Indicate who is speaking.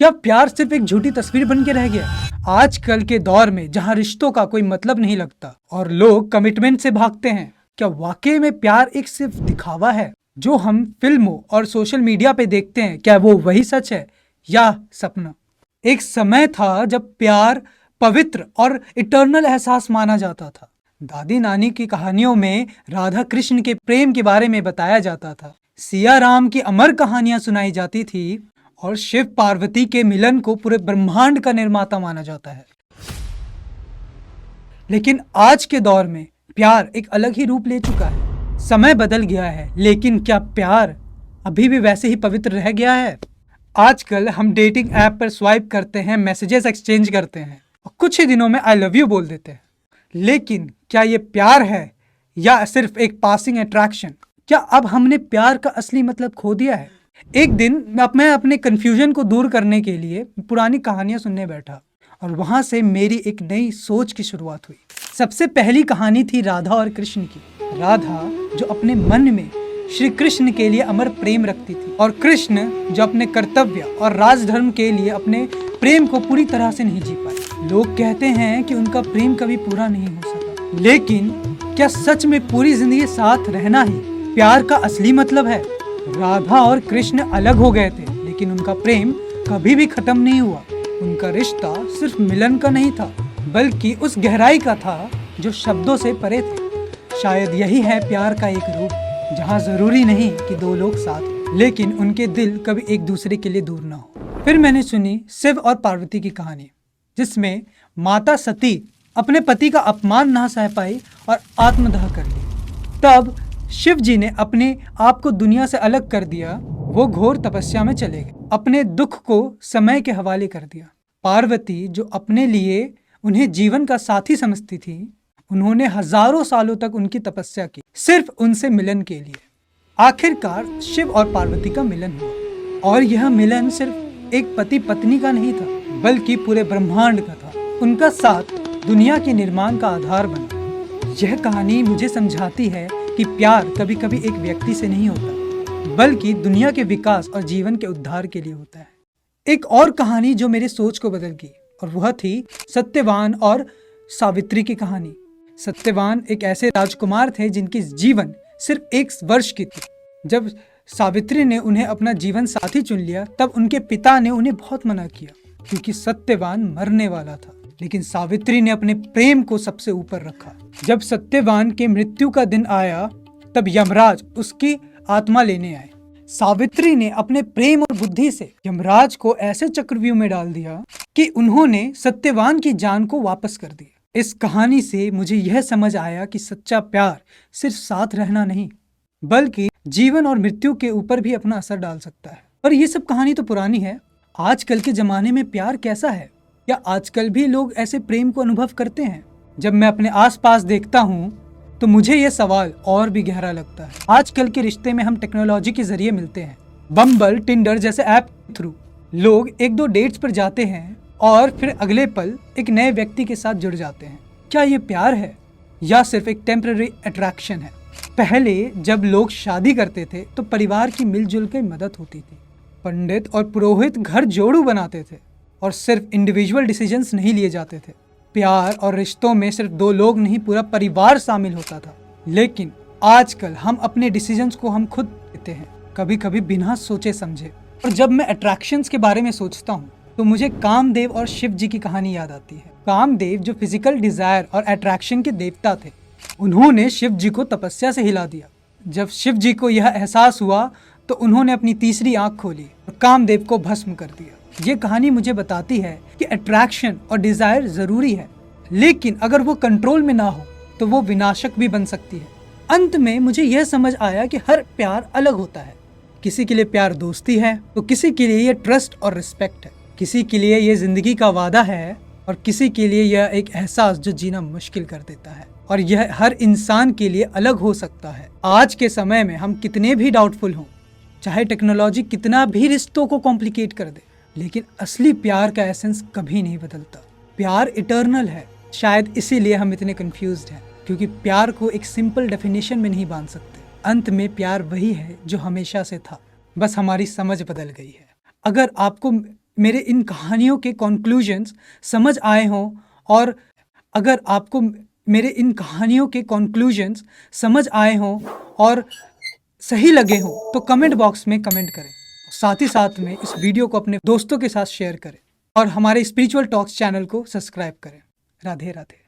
Speaker 1: क्या प्यार सिर्फ एक झूठी तस्वीर बन के रह गया? आजकल के दौर में जहां रिश्तों का कोई मतलब नहीं लगता और लोग कमिटमेंट से भागते हैं, क्या वाकई में प्यार एक सिर्फ दिखावा है जो हम फिल्मों और सोशल मीडिया पे देखते हैं? क्या वो वही सच है या सपना? एक समय था जब प्यार पवित्र और इटर्नल एहसास माना जाता था। दादी नानी की कहानियों में राधा कृष्ण के प्रेम के बारे में बताया जाता था, सिया राम की अमर कहानियां सुनाई जाती थी और शिव पार्वती के मिलन को पूरे ब्रह्मांड का निर्माता माना जाता है। लेकिन आज के दौर में प्यार एक अलग ही रूप ले चुका है। समय बदल गया है, लेकिन क्या प्यार अभी भी वैसे ही पवित्र रह गया है? आजकल हम डेटिंग ऐप पर स्वाइप करते हैं, मैसेजेस एक्सचेंज करते हैं और कुछ ही दिनों में आई लव यू बोल देते हैं। लेकिन क्या ये प्यार है या सिर्फ एक पासिंग अट्रैक्शन? क्या अब हमने प्यार का असली मतलब खो दिया है? एक दिन मैं अपने कंफ्यूजन को दूर करने के लिए पुरानी कहानियां सुनने बैठा और वहां से मेरी एक नई सोच की शुरुआत हुई। सबसे पहली कहानी थी राधा और कृष्ण की। राधा जो अपने मन में श्री कृष्ण के लिए अमर प्रेम रखती थी और कृष्ण जो अपने कर्तव्य और राजधर्म के लिए अपने प्रेम को पूरी तरह से नहीं जी पाए। लोग कहते हैं कि उनका प्रेम कभी पूरा नहीं हो सका, लेकिन क्या सच में पूरी जिंदगी साथ रहना ही प्यार का असली मतलब है? राधा और कृष्ण अलग हो गए थे, लेकिन उनका प्रेम कभी भी खत्म नहीं हुआ। उनका रिश्ता सिर्फ मिलन का नहीं था, बल्कि उस गहराई का था जो शब्दों से परे थे। शायद यही है प्यार का एक रूप, जहाँ जरूरी नहीं कि दो लोग साथ हों, लेकिन उनके दिल कभी एक दूसरे के लिए दूर ना हो। फिर मैंने सुनी शिव और पार्वती की कहानी, जिसमें माता सती अपने पति का अपमान ना सह पाई और आत्मदाह कर ली। तब शिव जी ने अपने आप को दुनिया से अलग कर दिया। वो घोर तपस्या में चले गए, अपने दुख को समय के हवाले कर दिया। पार्वती जो अपने लिए उन्हें जीवन का साथी समझती थी, उन्होंने हजारों सालों तक उनकी तपस्या की, सिर्फ उनसे मिलन के लिए। आखिरकार शिव और पार्वती का मिलन हुआ और यह मिलन सिर्फ एक पति पत्नी का नहीं था, बल्कि पूरे ब्रह्मांड का था। उनका साथ दुनिया के निर्माण का आधार बना। यह कहानी मुझे समझाती है कि प्यार कभी कभी एक व्यक्ति से नहीं होता, बल्कि दुनिया के विकास और जीवन के उद्धार के लिए होता है। एक और कहानी जो मेरी सोच को बदल गई और वह थी सत्यवान और सावित्री की कहानी। सत्यवान एक ऐसे राजकुमार थे जिनकी जीवन सिर्फ 1 वर्ष की थी। जब सावित्री ने उन्हें अपना जीवन साथी चुन लिया, तब उनके पिता ने उन्हें बहुत मना किया, क्योंकि सत्यवान मरने वाला था। लेकिन सावित्री ने अपने प्रेम को सबसे ऊपर रखा। जब सत्यवान के मृत्यु का दिन आया, तब यमराज उसकी आत्मा लेने आए। सावित्री ने अपने प्रेम और बुद्धि से यमराज को ऐसे चक्रव्यूह में डाल दिया कि उन्होंने सत्यवान की जान को वापस कर दिया। इस कहानी से मुझे यह समझ आया कि सच्चा प्यार सिर्फ साथ रहना नहीं, बल्कि जीवन और मृत्यु के ऊपर भी अपना असर डाल सकता है। पर ये सब कहानी तो पुरानी है। आजकल के जमाने में प्यार कैसा है? क्या आजकल भी लोग ऐसे प्रेम को अनुभव करते हैं? जब मैं अपने आसपास देखता हूँ तो मुझे यह सवाल और भी गहरा लगता है। आजकल के रिश्ते में हम टेक्नोलॉजी के जरिए मिलते हैं। बम्बल, टिंडर जैसे ऐप थ्रू लोग 1-2 डेट्स पर जाते हैं और फिर अगले पल एक नए व्यक्ति के साथ जुड़ जाते हैं। क्या ये प्यार है या सिर्फ एक टेम्पररी अट्रैक्शन है? पहले जब लोग शादी करते थे तो परिवार की मिलजुल कर मदद होती थी। पंडित और पुरोहित घर जोड़ू बनाते थे और सिर्फ इंडिविजुअल डिसीजंस नहीं लिए जाते थे। प्यार और रिश्तों में सिर्फ 2 लोग नहीं, पूरा परिवार शामिल होता था। लेकिन आजकल हम अपने डिसीजंस को हम खुद लेते हैं, कभी कभी बिना सोचे समझे। और जब मैं अट्रैक्शंस के बारे में सोचता हूँ तो मुझे कामदेव और शिव जी की कहानी याद आती है। कामदेव जो फिजिकल डिजायर और अट्रैक्शन के देवता थे, उन्होंने शिव जी को तपस्या से हिला दिया। जब शिव जी को यह एहसास हुआ तो उन्होंने अपनी तीसरी आंख खोली और कामदेव को भस्म कर दिया। ये कहानी मुझे बताती है कि अट्रैक्शन और डिजायर जरूरी है, लेकिन अगर वो कंट्रोल में ना हो तो वो विनाशक भी बन सकती है। अंत में मुझे यह समझ आया कि हर प्यार अलग होता है। किसी के लिए प्यार दोस्ती है तो किसी के लिए ये ट्रस्ट और रिस्पेक्ट है, किसी के लिए ये जिंदगी का वादा है और किसी के लिए यह एक एहसास जो जीना मुश्किल कर देता है। और यह हर इंसान के लिए अलग हो सकता है। आज के समय में हम कितने भी डाउटफुल हों, चाहे टेक्नोलॉजी कितना भी रिश्तों को कॉम्प्लिकेट कर दे, लेकिन असली प्यार का एसेंस कभी नहीं बदलता। प्यार इटर्नल है। शायद इसीलिए हम इतने कंफ्यूज्ड हैं, क्योंकि प्यार को एक सिंपल डेफिनेशन में नहीं बांध सकते। अंत में प्यार वही है जो हमेशा से था, बस हमारी समझ बदल गई है। अगर आपको मेरे इन कहानियों के कंक्लूजन्स समझ आए हों, और अगर आपको मेरे इन कहानियों के कंक्लूजन्स समझ आए हों और सही लगे हों तो कमेंट बॉक्स में कमेंट करें। साथ ही साथ में इस वीडियो को अपने दोस्तों के साथ शेयर करें और हमारे स्पिरिचुअल टॉक्स चैनल को सब्सक्राइब करें। राधे राधे।